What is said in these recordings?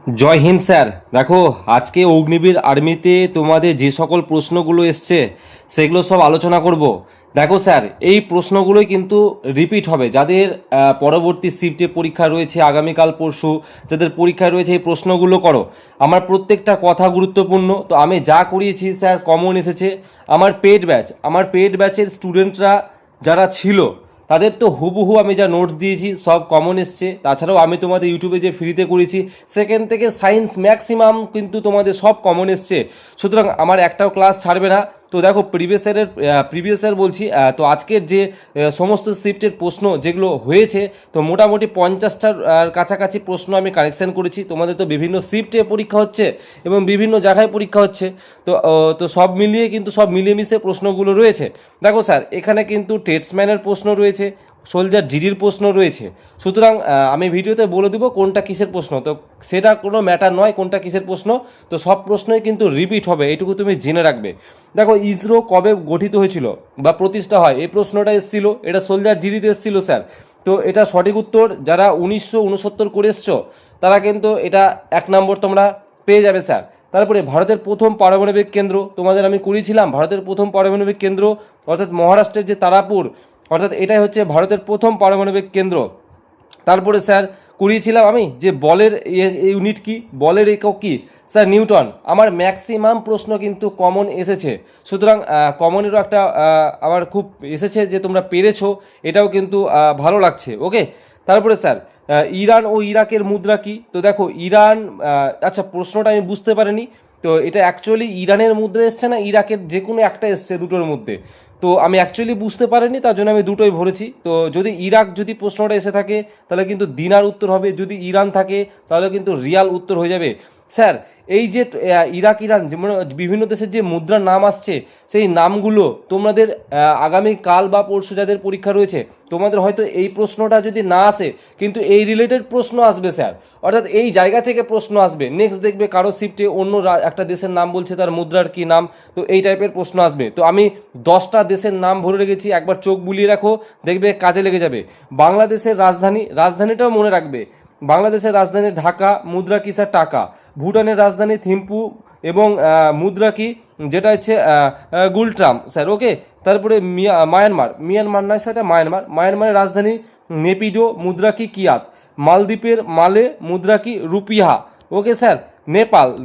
জয় Hind sir. দেখো, আজকে অগ্নিবীর আর্মিতে তোমাদের যে সকল প্রশ্নগুলো এসছে সেগুলো সব আলোচনা করব। দেখো স্যার, এই প্রশ্নগুলোই কিন্তু রিপিট হবে যাদের পরবর্তী শিফটে পরীক্ষা রয়েছে আগামীকাল পরশু, যাদের পরীক্ষা রয়েছে এই প্রশ্নগুলো করো। আমার প্রত্যেকটা কথা গুরুত্বপূর্ণ। তো আমি যা করিয়েছি স্যার কমন এসেছে। আমার পেড ব্যাচের স্টুডেন্টরা যারা ছিল তাদের তো হুবহু আমি যা নোটস দিয়েছি সব কমন এসছে। তাছাড়াও আমি তোমাদের ইউটিউবে যে ফ্রিতে করেছি সেখান থেকে সায়েন্স ম্যাক্সিমাম কিন্তু তোমাদের সব কমন এসছে। সুতরাং আমার একটাও ক্লাস ছাড়বে না। তো দেখো, প্রিভিয়াস ইয়ার বলছি, তো আজকের যে সমস্ত শিফটের প্রশ্ন যেগুলো হয়েছে, তো মোটামুটি 50টার কাছাকাছি প্রশ্ন আমি কারেকশন করেছি। তোমাদের তো বিভিন্ন শিফটে পরীক্ষা হচ্ছে এবং বিভিন্ন জায়গায় পরীক্ষা হচ্ছে। তো সব মিলিয়ে কিন্তু সব মিলেমিশে প্রশ্নগুলো রয়েছে। দেখো স্যার, এখানে কিন্তু টেটসম্যানের প্রশ্ন রয়েছে, সোলজার জিডির প্রশ্ন রয়েছে। সুতরাং আমি ভিডিওতে বলে দেবো কোনটা কিসের প্রশ্ন, তো সেটা কোনো ম্যাটার নয় কোনটা কিসের প্রশ্ন। তো সব প্রশ্নই কিন্তু রিপিট হবে, এইটুকু তুমি জেনে রাখবে। দেখো, ইসরো কবে গঠিত হয়েছিল বা প্রতিষ্ঠা হয়, এই প্রশ্নটা এসেছিল, এটা সোলজার জিডিতে এসেছিল স্যার। তো এটা সঠিক উত্তর যারা 1969 করে এসছো তারা কিন্তু এটা 1 নম্বর তোমরা পেয়ে যাবে স্যার। তারপরে ভারতের প্রথম পারমাণবিক কেন্দ্র তোমাদের আমি করিয়েছিলাম, ভারতের প্রথম পারমাণবিক কেন্দ্র অর্থাৎ মহারাষ্ট্রের যে তারাপুর, অর্থাৎ এটাই হচ্ছে ভারতের প্রথম পারমাণবিক কেন্দ্র। তারপরে স্যার করিয়েছিলাম আমি যে বলের ইউনিট কি, বলের একক কি, স্যার নিউটন। আমার ম্যাক্সিমাম প্রশ্ন কিন্তু কমন এসেছে। সুতরাং কমনেরও একটা আমার খুব এসেছে যে তোমরা পেরেছো, এটাও কিন্তু ভালো লাগছে। ওকে, তারপরে স্যার ইরান ও ইরাকের মুদ্রা কি। তো দেখো ইরান, আচ্ছা প্রশ্নটা আমি বুঝতে পারিনি। তো এটা অ্যাকচুয়ালি ইরানের মুদ্রা এসছে না ইরাকের যে কোনো একটা এসছে দুটোর মধ্যে। তো আমি অ্যাকচুয়ালি বুঝতে পারিনি, তার জন্য আমি দুটোই ভরেছি। তো যদি ইরাক যদি প্রশ্নটা এসে থাকে তাহলে কিন্তু দিনার উত্তর হবে, যদি ইরান থাকে তাহলে কিন্তু রিয়াল উত্তর হয়ে যাবে। স্যার এই যে ইরাক ইরান যেমন বিভিন্ন দেশের যে মুদ্রার নাম আসছে সেই নামগুলো তোমাদের আগামী কাল বা পরশু যাদের পরীক্ষা রয়েছে তোমাদের হয়তো এই প্রশ্নটা যদি না আসে কিন্তু এই রিলেটেড প্রশ্ন আসবে স্যার, অর্থাৎ এই জায়গা থেকে প্রশ্ন আসবে। নেক্সট দেখবে কারো শিফটে অন্য একটা দেশের নাম বলছে, তার মুদ্রার কি নাম, তো এই টাইপের প্রশ্ন আসবে। তো আমি 10টা দেশের নাম ভরে রেখেছি, একবার চোখ বুলিয়ে রাখো, দেখবে কাজে লেগে যাবে। বাংলাদেশের রাজধানীটাও মনে রাখবে। বাংলাদেশের রাজধানী ঢাকা, মুদ্রা কি স্যার টাকা। ভুটানের রাজধানী থিম্পু এবং মুদ্রা কি, যেটা হচ্ছে গুলট্রাম স্যার। ওকে, তারপরে মিয়ানমার নয় সেটা মায়ানমারের রাজধানী নেপিডো, মুদ্রা কি কিয়াত। মালদ্বীপের মালে, মুদ্রা কি রুপিহা। ওকে স্যার,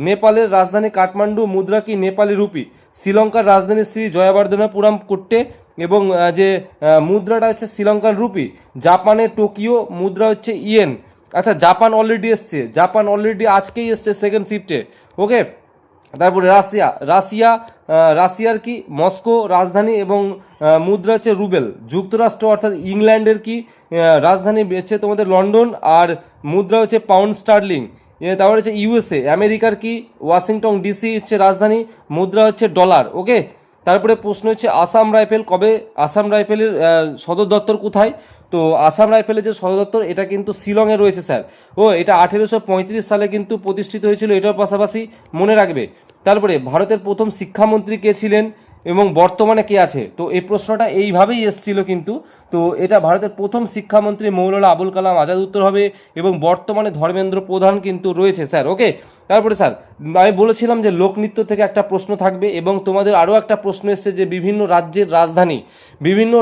নেপালের রাজধানী কাঠমান্ডু, মুদ্রা কি নেপালি রুপি। শ্রীলঙ্কার রাজধানী শ্রী জয়াবর্ধনপুরম কোট্টে এবং যে মুদ্রাটা হচ্ছে শ্রীলঙ্কান রুপি। জাপানের টোকিও, মুদ্রা হচ্ছে ইয়েন। আচ্ছা, জাপান অলরেডি আজকেই এসছে সেকেন্ড শিফটে। ওকে, তারপরে রাশিয়ার কি মস্কো রাজধানী এবং মুদ্রা হচ্ছে রুবেল। যুক্তরাষ্ট্র অর্থাৎ ইংল্যান্ডের কি রাজধানী হচ্ছে তোমাদের লন্ডন আর মুদ্রা হচ্ছে পাউন্ড স্টার্লিং। তারপরে হচ্ছে ইউএসএ আমেরিকার কি ওয়াশিংটন ডিসি হচ্ছে রাজধানী, মুদ্রা হচ্ছে ডলার। ওকে, তারপরে প্রশ্ন হচ্ছে আসাম রাইফেলের সদর দপ্তর কোথায়। তো আসাম রাইফেলের যে সদর দপ্তর এটা কিন্তু শিলংয়ে রয়েছে স্যার। এটা 1835 সালে কিন্তু প্রতিষ্ঠিত হয়েছিল, এটার পাশাপাশি মনে রাখবে। তারপরে ভারতের প্রথম শিক্ষামন্ত্রী কে ছিলেন এবং বর্তমানে কে আছে, তো এই প্রশ্নটা এইভাবেই এসেছিল কিন্তু। তো এটা ভারতের প্রথম শিক্ষামন্ত্রী মৌলানা আবুল কালাম আজাদ উত্তর হবে এবং বর্তমানে ধর্মেন্দ্র প্রধান কিন্তু রয়েছে স্যার। ওকে, তারপরে স্যার আমি বলেছিলাম যে লোকনৃত্য থেকে একটা প্রশ্ন থাকবে এবং তোমাদের আরও একটা প্রশ্ন এসছে যে বিভিন্ন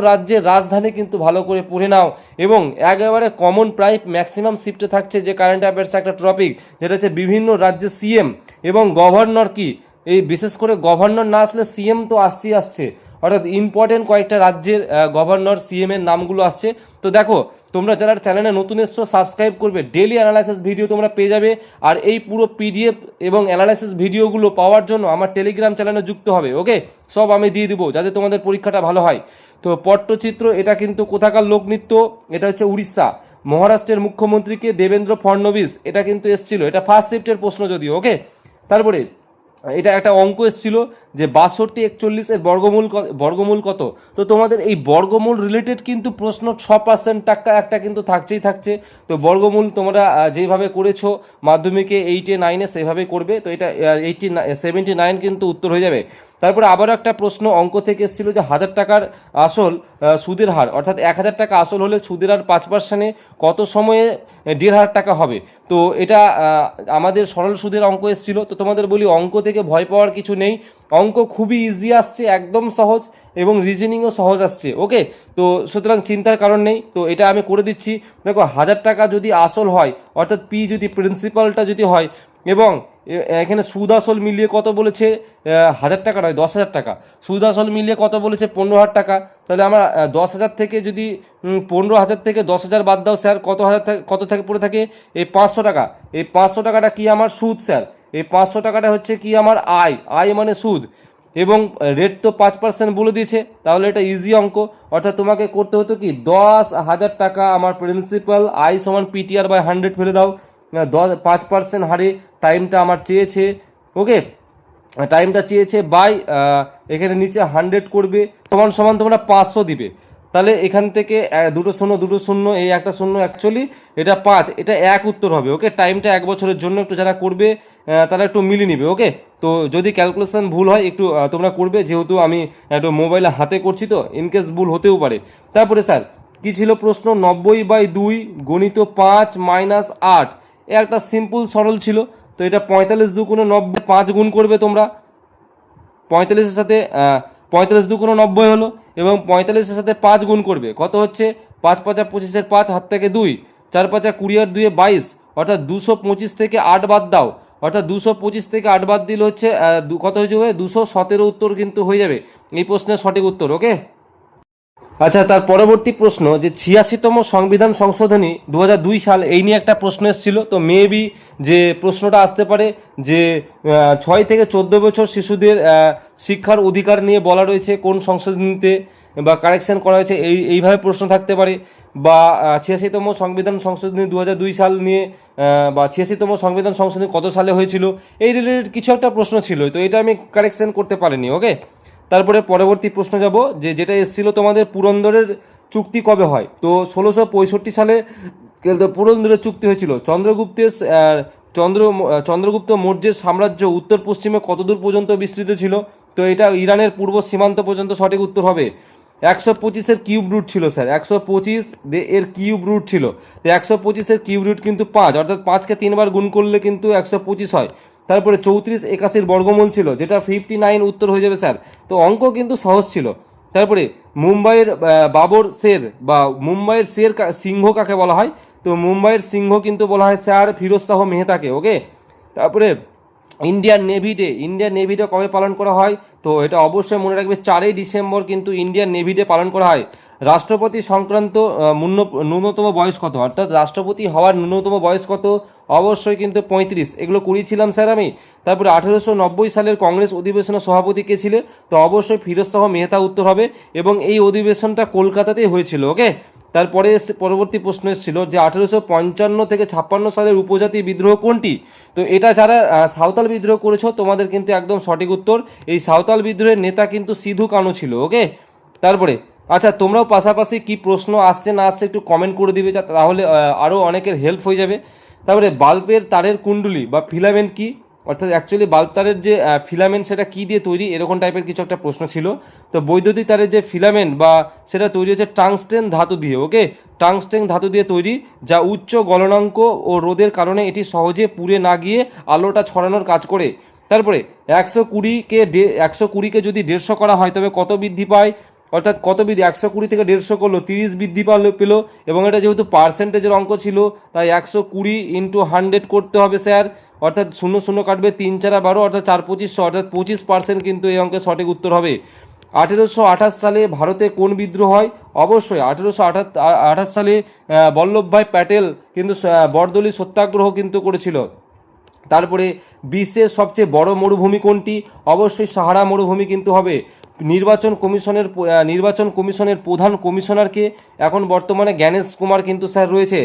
রাজ্যের রাজধানী কিন্তু ভালো করে পড়ে নাও। এবং একেবারে কমন প্রায় ম্যাক্সিমাম শিফটে থাকছে যে কারেন্ট অ্যাফেয়ার্স একটা টপিক, যেটা হচ্ছে বিভিন্ন রাজ্যের সিএম এবং গভর্নর কি। এই বিশেষ করে গভর্নর না আসলে সিএম তো আসছে, অর্থাৎ ইম্পর্টেন্ট কয়েকটা রাজ্যের গভর্নর সিএম এর নামগুলো আসছে। তো দেখো, তোমরা যারা চ্যানেলে নতুন এসছো সাবস্ক্রাইব করবে, ডেলি অ্যানালাইসিস ভিডিও তোমরা পেয়ে যাবে। আর এই পুরো পিডিএফ এবং অ্যানালাইসিস ভিডিওগুলো পাওয়ার জন্য আমার টেলিগ্রাম চ্যানেলে যুক্ত হবে। ওকে, সব আমি দিয়ে দিব যাতে তোমাদের পরীক্ষাটা ভালো হয়। তো পট্টচিত্র এটা কিন্তু কোথাকার লোকনৃত্য, এটা হচ্ছে উড়িষ্যা। মহারাষ্ট্রের মুখ্যমন্ত্রীকে দেবেন্দ্র ফডনবিস, এটা কিন্তু এসছিল, এটা ফার্স্ট শিফটের প্রশ্ন যদিও। ওকে, তারপরে এটা একটা অঙ্ক এসেছিল যে 62 41 এর বর্গমূল কত। তো তোমাদের এই বর্গমূল রিলেটেড কিন্তু প্রশ্ন 6% টাকা একটা কিন্তু থাকছে। তো বর্গমূল তোমরা যেভাবে করেছো মাধ্যমিকে 8 9 সেভাবে করবে। তো এটা 79 কিন্তু উত্তর হয়ে যাবে। তারপরে আবারও একটা প্রশ্ন অঙ্ক থেকে এসেছিল যে 1000 টাকার আসল সুদের হার, অর্থাৎ 1000 টাকা আসল হলে সুদের হার 5% কত সময়ে 1500 টাকা হবে। তো এটা আমাদের সরল সুদের অঙ্ক এসেছিল। তো তোমাদের বলি অঙ্ক থেকে ভয় পাওয়ার কিছু নেই, অঙ্ক খুবই ইজি আসছে, একদম সহজ, এবং রিজনিংও সহজ আসছে। ওকে, তো সুতরাং চিন্তার কারণ নেই। তো এটা আমি করে দিচ্ছি। দেখো 1000 টাকা যদি আসল হয়, অর্থাৎ পি যদি প্রিন্সিপালটা যদি হয়, এবং এখানে সুদ আসল মিলিয়ে কত বলেছে, 1000 টাকা নয় 10,000 টাকা, সুদ আসল মিলিয়ে কত বলেছে 15,000 টাকা। তাহলে আমরা 10,000 থেকে যদি 15,000 থেকে 10,000 বাদ দাও স্যার, কত থেকে পড়ে থাকে, এই 500 টাকা। এই 500 টাকাটা কি আমার সুদ স্যার, এই 500 টাকাটা হচ্ছে কি আমার আয় মানে সুদ, এবং রেট তো 5% বলে দিয়েছে। তাহলে এটা ইজি অঙ্ক, অর্থাৎ তোমাকে করতে হতো কি 10,000 টাকা আমার প্রিন্সিপাল, আই সমান পিটিআর বাই 100 ফেলে দাও, 5% হারে টাইমটা আমার চেয়েছে। ওকে, টাইমটা চেয়েছে বাই এখানে নিচে 100 করবে, সমান সমান তোমরা 500 দিবে। তাহলে এখান থেকে দুটো শূন্য, এই একটা শূন্য, অ্যাকচুয়ালি এটা 5, এটা এক উত্তর হবে। ওকে, টাইমটা 1 বছরের জন্য, একটু যারা করবে তারা একটু মিলিয়ে নিবে। ওকে, তো যদি ক্যালকুলেশন ভুল হয় একটু তোমরা করবে, যেহেতু আমি একটু মোবাইলে হাতে করছি তো ইনকেস ভুল হতেও পারে। তারপরে স্যার কি ছিল প্রশ্ন, 90/2 গণিত 5 মাইনাস 8, এ একটা সিম্পল সরল ছিল। তো এটা 45 দুগুণে 90, 5 গুণ করবে তোমরা, 45-এর সাথে 45 দুগুণে 90 হলো, এবং 45-এর সাথে 5 গুণ করবে, কত হচ্ছে 5 5 25-এর 5 হাত থেকে 2, 4 5 20 আর 2 22, অর্থাৎ 225 থেকে 8 বাদ দাও, অর্থাৎ 225 থেকে 8 বাদ দিলে হচ্ছে কত হয়ে যাবে, 217 উত্তর কিন্তু হয়ে যাবে এই প্রশ্নের সঠিক উত্তর। ওকে, আচ্ছা, তার পরবর্তী প্রশ্ন যে 86তম সংবিধান সংশোধনী 2002 সাল, এই নিয়ে একটা প্রশ্ন এসেছিল। তো মেবি যে প্রশ্নটা আসতে পারে যে 6 থেকে 14 বছর শিশুদের শিক্ষার অধিকার নিয়ে বলা রয়েছে কোন সংশোধনীতে, বা কারেকশন করা হয়েছে, এইভাবে প্রশ্ন থাকতে পারে। বা 86তম সংবিধান সংশোধনী 2002 সাল নিয়ে, বা 86তম সংবিধান সংশোধনী কত সালে হয়েছিল, এই রিলেটেড কিছু একটা প্রশ্ন ছিল। তো এটা আমি কারেকশন করতে পারিনি। ওকে, তারপরে পরবর্তী প্রশ্ন যাব, যে যেটা এসেছিল তোমাদের পুরন্দরের চুক্তি কবে হয়। তো 1665 সালে কিন্তু পুরন্দরের চুক্তি হয়েছিল। চন্দ্রগুপ্ত মৌর্যের সাম্রাজ্য উত্তর পশ্চিমে কতদূর পর্যন্ত বিস্তৃত ছিল। তো এটা ইরানের পূর্ব সীমান্ত পর্যন্ত সঠিক উত্তর হবে। 125-এর কিউব রুট ছিল স্যার, 125 এর কিউব রুট ছিল। তো 125-এর কিউব রুট কিন্তু 5, অর্থাৎ 5কে 3 বার গুণ করলে কিন্তু 125 হয়। তারপরে 34 81-র বর্গমূল ছিল, যেটা 59 উত্তর হয়ে যাবে স্যার। তো অঙ্ক কিন্তু সহজ ছিল। তারপরে মুম্বাইয়ের বাবর শের, বা মুম্বাইয়ের শের সিংহ কাকে বলা হয়। তো মুম্বাইয়ের সিংহ কিন্তু বলা হয় স্যার ফিরোজ শাহ মেহতাকে। ওকে, তারপরে ইন্ডিয়ান নেভি ডে কবে পালন করা হয়। তো এটা অবশ্যই মনে রাখবে, 4ই ডিসেম্বর কিন্তু ইন্ডিয়ান নেভি ডে পালন করা হয়। রাষ্ট্রপতি সংক্রান্ত ন্যূনতম বয়স কত, অর্থাৎ রাষ্ট্রপতি হওয়ার ন্যূনতম বয়স কত, অবশ্যই কিন্তু 35, এগুলো করিয়েছিলাম স্যার আমি। তারপরে 1890 সালের কংগ্রেস অধিবেশনের সভাপতি কে ছিলেন। তো অবশ্যই ফিরোজ শাহ মেহতা উত্তর হবে, এবং এই অধিবেশনটা কলকাতাতেই হয়েছিল। ওকে, তারপরে পরবর্তী প্রশ্ন এসেছিল যে 1855 থেকে 56 সালের উপজাতি বিদ্রোহ কোনটি। তো এটা যারা সাঁওতাল বিদ্রোহ করেছো তোমাদের কিন্তু একদম সঠিক উত্তর, এই সাঁওতাল বিদ্রোহের নেতা কিন্তু সিধু কানু ছিল। ওকে, তারপরে আচ্ছা, তোমরাও পাশাপাশি কি প্রশ্ন আসছে না আসছে একটু কমেন্ট করে দিবে, তাহলে আরও অনেকের হেল্প হয়ে যাবে। তারপরে বাল্বের তারের কুণ্ডলী বা ফিলামেন্ট কি, অর্থাৎ অ্যাকচুয়ালি বাল্ব তারের যে ফিলামেন্ট সেটা কি দিয়ে তৈরি, এরকম টাইপের কিছু একটা প্রশ্ন ছিল। তো বৈদ্যুতিক তারের যে ফিলামেন্ট বা সেটা তৈরি হচ্ছে টাংস্টেন ধাতু দিয়ে। ওকে, টাংস্টেন ধাতু দিয়ে তৈরি, যা উচ্চ গলনাঙ্ক ও রোদের কারণে এটি সহজে পুড়ে না গিয়ে আলোটা ছড়ানোর কাজ করে। তারপরে 120কে যদি 150 করা হয় তবে কত বৃদ্ধি পায়, অর্থাৎ কত বৃদ্ধি, 120 থেকে 150 করলো 30 বৃদ্ধি পেলো, এবং এটা যেহেতু পার্সেন্টেজের অঙ্ক ছিল তাই 120 ইন্টু 100 করতে হবে স্যার, অর্থাৎ 0 0 কাটবে, 3 4 12, অর্থাৎ 4 25, অর্থাৎ 25% কিন্তু এই অঙ্কের সঠিক উত্তর হবে। 1828 সালে ভারতে কোন বিদ্রোহ হয়, অবশ্যই 1828 সালে বল্লভভাই প্যাটেল কিন্তু বরদলি সত্যাগ্রহ কিন্তু করেছিল। তারপরে বিশ্বের সবচেয়ে বড় মরুভূমি কোনটি, অবশ্যই সাহারা মরুভূমি কিন্তু হবে। নির্বাচন কমিশনের প্রধান কমিশনারকে এখন বর্তমানে জ্ঞানেশ কুমার কিন্তু স্যার রয়েছে।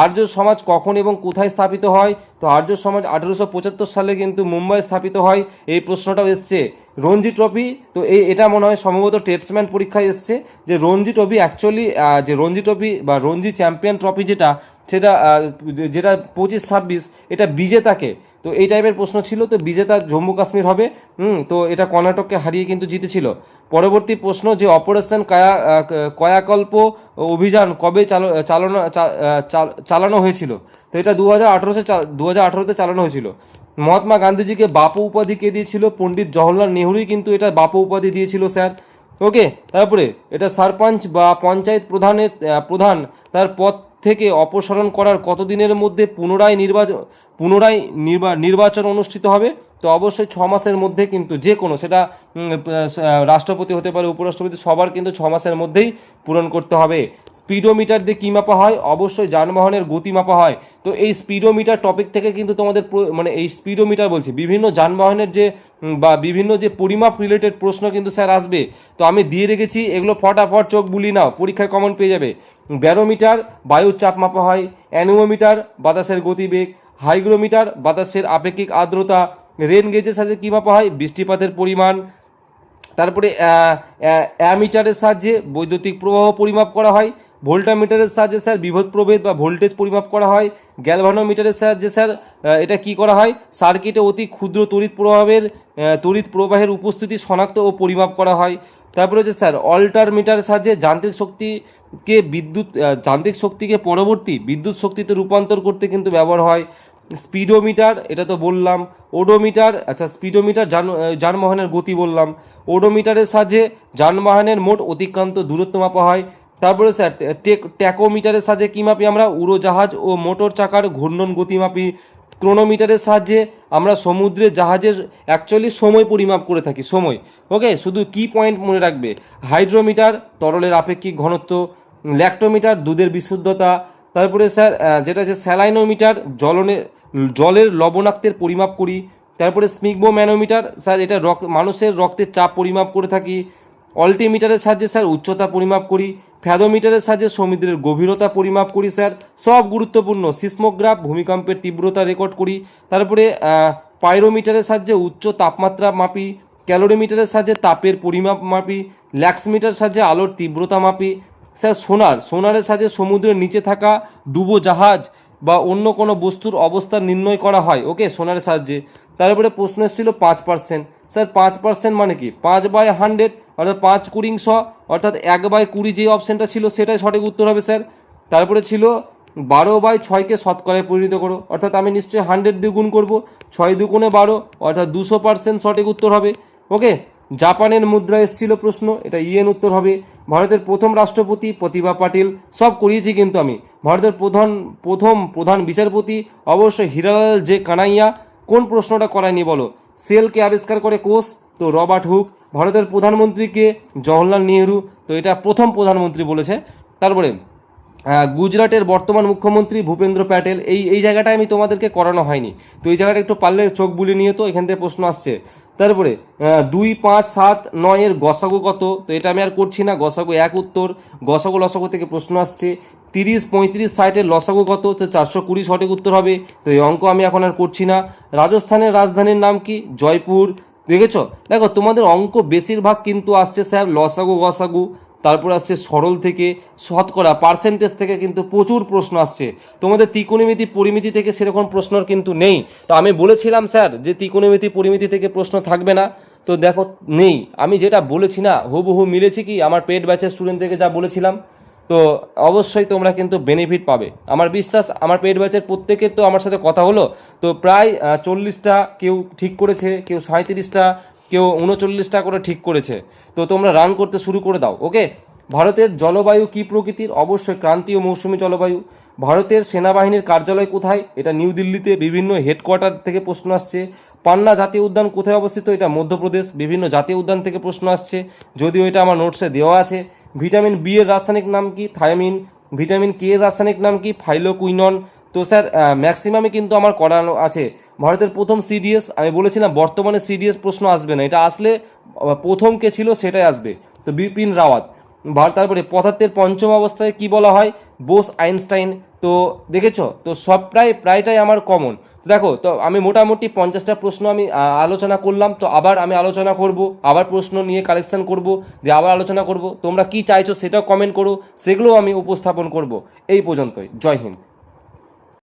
আর্য সমাজ কখন এবং কোথায় স্থাপিত হয়, তো আর্য সমাজ 1875 সালে কিন্তু মুম্বাই স্থাপিত হয়। এই প্রশ্নটাও এসছে। রঞ্জি ট্রফি, তো এটা মনে হয় সম্ভবত টেস্টম্যান পরীক্ষায় এসছে, যে রঞ্জি ট্রফি অ্যাকচুয়ালি যে রঞ্জি ট্রফি বা রঞ্জি চ্যাম্পিয়ন ট্রফি যেটা, সেটা যেটা 25-26 এটা বিজেতাকে, তো এই টাইপের প্রশ্ন ছিল। তো বিজেতা জম্মু কাশ্মীর হবে। তো এটা কর্ণাটককে হারিয়ে কিন্তু জিতেছিল। পরবর্তী প্রশ্ন যে অপারেশন কায়াকল্প অভিযান কবে চালানো হয়েছিল, তো এটা 2018-তে চালানো হয়েছিল। মহাত্মা গান্ধীজিকে বাপু উপাধি কে দিয়েছিল, পণ্ডিত জওহরলাল নেহরুই কিন্তু এটা বাপু উপাধি দিয়েছিল স্যার। ওকে, তারপরে এটা সরপঞ্চ বা পঞ্চায়েত প্রধান তার পদ থেকে অপসারণ করার কতদিনের মধ্যে পুনরায় নির্বাচন অনুষ্ঠিত হবে, তো অবশ্যই 6 মাসের মধ্যে, কিন্তু যে কোনো সেটা রাষ্ট্রপতি হতে পারে, উপরাষ্ট্রপতি, সবার কিন্তু 6 মাসের মধ্যেই পূরণ করতে হবে। স্পিডোমিটার দিয়ে কী মাপা হয়, অবশ্যই যানবাহনের গতি মাপা হয়। তো এই স্পিডোমিটার টপিক থেকে কিন্তু তোমাদের মানে এই স্পিডোমিটার বলছি বিভিন্ন যানবাহনের যে বা বিভিন্ন যে পরিমাপ রিলেটেড প্রশ্ন কিন্তু স্যার আসবে। তো আমি দিয়ে রেখেছি, এগুলো ফটাফট চোখ বুলি নাও, পরীক্ষায় কমন পেয়ে যাবে। ব্যারোমিটার বায়ুর চাপ মাপা হয়, অ্যানোমিটার বাতাসের গতিবেগ, হাইগ্রোমিটার বাতাসের আপেক্ষিক আর্দ্রতা, রেন গেজের সাথে কী মাপা হয়, বৃষ্টিপাতের পরিমাণ। তারপরে অ্যামিটারের সাহায্যে বৈদ্যুতিক প্রবাহ পরিমাপ করা হয়, ভোল্টামিটারের সাহায্যে স্যার বিভব প্রভেদ বা ভোল্টেজ পরিমাপ করা হয়, গ্যালভানোমিটারের সাহায্যে স্যার এটা কি করা হয়, সার্কিটে অতি ক্ষুদ্র তড়িৎ প্রবাহের উপস্থিতি শনাক্ত ও পরিমাপ করা হয়। তারপরে হচ্ছে স্যার অল্টারমিটারের সাহায্যে যান্ত্রিক শক্তিকে পরবর্তী বিদ্যুৎ শক্তিতে রূপান্তর করতে কিন্তু ব্যবহার হয়। স্পিডোমিটার এটা তো বললাম। ওডোমিটার, আচ্ছা স্পিডোমিটার যানবাহনের গতি বললাম। ওডোমিটারের সাহায্যে যানবাহনের মোট অতিক্রান্ত দূরত্ব মাপা হয়। তারপরে স্যার ট্যাকোমিটারের সাহায্যে কী মাপি আমরা, উড়োজাহাজ ও মোটর চাকার ঘূর্ণন গতি মাপি। ক্রোনোমিটারের সাহায্যে আমরা সমুদ্রে জাহাজের অ্যাকচুয়ালি সময় পরিমাপ করে থাকি, সময়। ওকে, শুধু কি পয়েন্ট মনে রাখবে, হাইড্রোমিটার তরলের আপেক্ষিক ঘনত্ব, ল্যাক্টোমিটার দুধের বিশুদ্ধতা। তারপরে স্যার যেটা আছে স্যালাইনোমিটার জলের লবণাক্তের পরিমাপ করি। তারপরে স্পিগমোম্যানোমিটার স্যার এটা মানুষের রক্তের চাপ পরিমাপ করে থাকি। অল্টিমিটারের সাহায্যে স্যার উচ্চতা পরিমাপ করি। ফ্যাদোমিটারের সাহায্যে সমুদ্রের গভীরতা পরিমাপ করি স্যার, সব গুরুত্বপূর্ণ। সিসমোগ্রাফ ভূমিকম্পের তীব্রতা রেকর্ড করি। তারপরে পাইরোমিটারের সাহায্যে উচ্চ তাপমাত্রা মাপি। ক্যালোরিমিটারের সাহায্যে তাপের পরিমাপ মাপি। ল্যাক্সমিটারের সাহায্যে আলোর তীব্রতা মাপি। স্যার সোনারের সাহায্যে সমুদ্রের নিচে থাকা ডুবো জাহাজ বা অন্য কোনো বস্তুর অবস্থা নির্ণয় করা হয়, ওকে, সোনারের সাহায্যে। তারপরে প্রশ্ন এসেছিল 5%, স্যার 5% মানে কি, 5/100 অর্থাৎ 5×20, অর্থাৎ 1/20 যে অপশানটা ছিল সেটাই সঠিক উত্তর হবে স্যার। তারপরে ছিল 12/6কে শতকরায় পরিণত করো, অর্থাৎ আমি নিশ্চয়ই 100 দিয়ে গুণ করবো, 6×2=12 অর্থাৎ 200% সঠিক উত্তর হবে। ওকে, জাপানের মুদ্রা এসেছিল প্রশ্ন, এটা ইয়েন উত্তর হবে। ভারতের প্রথম রাষ্ট্রপতি প্রতিভা পাটিল, সব করিয়েছি কিন্তু আমি। ভারতের প্রধান বিচারপতি অবশ্যই হীরালাল জে কানাইয়া। কোন প্রশ্নটা করায়নি বলো, সেলকে আবিষ্কার করে কোষ, তো রবার্ট হুক। ভারতের প্রধানমন্ত্রীকে জওহরলাল নেহরু, তো এটা প্রথম প্রধানমন্ত্রী বলেছে। তারপরে গুজরাটের বর্তমান মুখ্যমন্ত্রী ভূপেন্দ্র প্যাটেল, এই জায়গাটায় আমি তোমাদেরকে করানো হয়নি, তো এই জায়গাটা একটু পারলে চোখ বুলিয়ে নিয়ে, তো এখান থেকে প্রশ্ন আসছে। তারপরে 2, 5, 7, 9 এর গসাগু কত, তো এটা আমি আর করছি না, গসাগু 1 উত্তর। গসাগু লসাগু থেকে প্রশ্ন আসছে। 30, 35, 60 এর লসাগু কত, তো 420 সঠিক উত্তর হবে, তো এই অঙ্ক আমি এখন আর করছি না। রাজস্থানের রাজধানীর নাম কি, জয়পুর। দেখেছো, দেখো তোমাদের অঙ্ক বেশিরভাগ কিন্তু আসছে স্যার লসাগু গসাগু, তারপর আসছে সরল থেকে, শতকরা পার্সেন্টেজ থেকে কিন্তু প্রচুর প্রশ্ন আসছে। তোমাদের ত্রিকোণমিতি পরিমিতি থেকে সেরকম প্রশ্ন কিন্তু নেই। তো আমি বলেছিলাম স্যার যে ত্রিকোণমিতি পরিমিতি থেকে প্রশ্ন থাকবে না, তো দেখো নেই। আমি যেটা বলেছি না হুবহু মিলেছে কি আমার পেড ব্যাচের স্টুডেন্ট থেকে যা বলেছিলাম, তো অবশ্যই তোমরা কিন্তু বেনিফিট পাবে আমার বিশ্বাস। আমার পেড ব্যাচের প্রত্যেকের তো আমার সাথে কথা হলো, তো প্রায় 40টা কেউ ঠিক করেছে, কেউ 37টা, কেউ 39টা করে ঠিক করেছে। তো তোমরা রান করতে শুরু করে দাও। ওকে, ভারতের জলবায়ু কী প্রকৃতির, অবশ্যই ক্রান্তীয় মৌসুমী জলবায়ু। ভারতের সেনাবাহিনীর কার্যালয় কোথায়, এটা নিউ দিল্লিতে। বিভিন্ন হেডকোয়ার্টার থেকে প্রশ্ন আসছে। পান্না জাতীয় উদ্যান কোথায় অবস্থিত, এটা মধ্যপ্রদেশ। বিভিন্ন জাতীয় উদ্যান থেকে প্রশ্ন আসছে, যদিও এটা আমার নোটসে দেওয়া আছে। ভিটামিন বি এর রাসায়নিক নাম কি, থায়ামিন। ভিটামিন কে এর রাসায়নিক নাম কি, ফাইলোকুইনন। তো স্যার ম্যাক্সিমামে কিন্তু আমার করানো আছে। ভারতের প্রথম সিডিএস, আমি বলেছিলাম বর্তমানে সিডিএস প্রশ্ন আসবে না, এটা আসলে প্রথম কে ছিল সেটাই আসবে, তো বিপিন রাওয়াত। তারপরে পদার্থের পঞ্চম অবস্থায় কি বলা হয়, বোস আইনস্টাইন। তো দেখেছো, তো সব প্রায়টাই আমার কমন। তো দেখো, তো আমি মোটামুটি 50টা প্রশ্ন আমি আলোচনা করলাম, তো আবার আমি আলোচনা করব, আবার প্রশ্ন নিয়ে কালেকশন করব, দিয়ে আবার আলোচনা করব। তোমরা কি চাইছো সেটাও কমেন্ট করো, সেগুলোও আমি উপস্থাপন করব। এই পর্যন্তই, জয় হিন্দ।